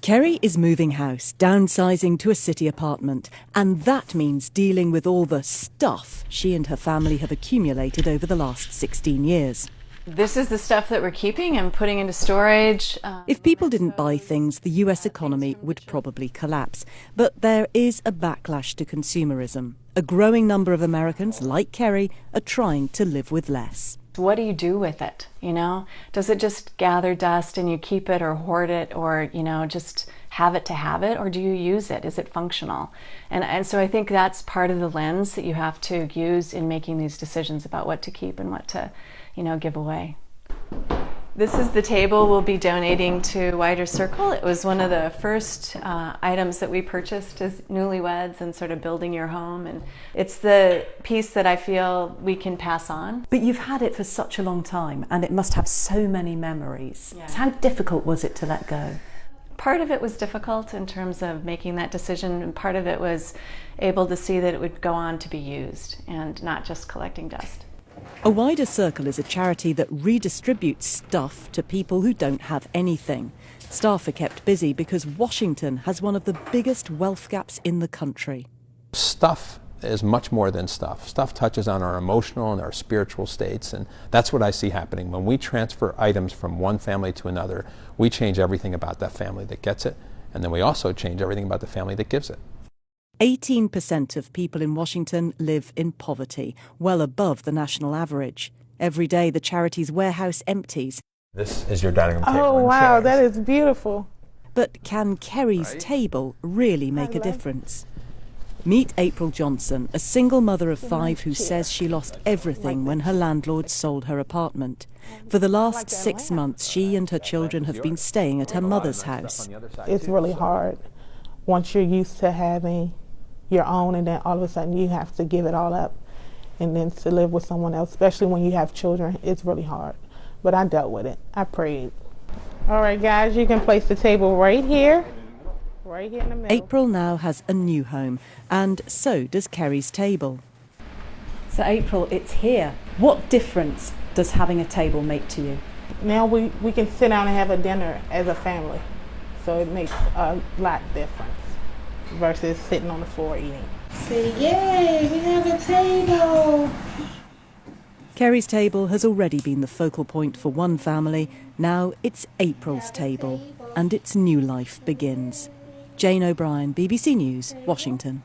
Kerry is moving house, downsizing to a city apartment, and that means dealing with all the stuff she and her family have accumulated over the last 16 years. This is the stuff that we're keeping and putting into storage. If people didn't buy things, the US economy would probably collapse. But there is a backlash to consumerism. A growing number of Americans, like Kerry, are trying to live with less. What do you do with it, Does it just gather dust and you keep it or hoard it or, just have it to have it? Or do you use it? Is it functional? And so I think that's part of the lens that you have to use in making these decisions about what to keep and what to, give away. This is the table we'll be donating to Wider Circle. It was one of the first items that we purchased as newlyweds and sort of building your home. And it's the piece that I feel we can pass on. But you've had it for such a long time and it must have so many memories. Yeah. How difficult was it to let go? Part of it was difficult in terms of making that decision, and part of it was able to see that it would go on to be used and not just collecting dust. A Wider Circle is a charity that redistributes stuff to people who don't have anything. Staff are kept busy because Washington has one of the biggest wealth gaps in the country. Stuff is much more than stuff. Stuff touches on our emotional and our spiritual states, and that's what I see happening. When we transfer items from one family to another, we change everything about that family that gets it, and then we also change everything about the family that gives it. 18% of people in Washington live in poverty, well above the national average. Every day the charity's warehouse empties. This is your dining room table. Oh wow, that is beautiful. But can Kerry's table really make a difference? Meet April Johnson, a single mother of 5 who says she lost everything when her landlord sold her apartment. For the last 6 months, she and her children have been staying at her mother's house. It's really hard once you're used to having your own, and then all of a sudden you have to give it all up, and then to live with someone else, especially when you have children, it's really hard. But I dealt with it. I prayed. All right, guys, you can place the table right here in the middle. April now has a new home, and so does Kerry's table. So April, it's here. What difference does having a table make to you? Now we can sit down and have a dinner as a family, so it makes a lot difference versus sitting on the floor eating. Say, yay, we have a table! Kerry's table has already been the focal point for one family. Now it's April's table, and its new life begins. Jane O'Brien, BBC News, Washington.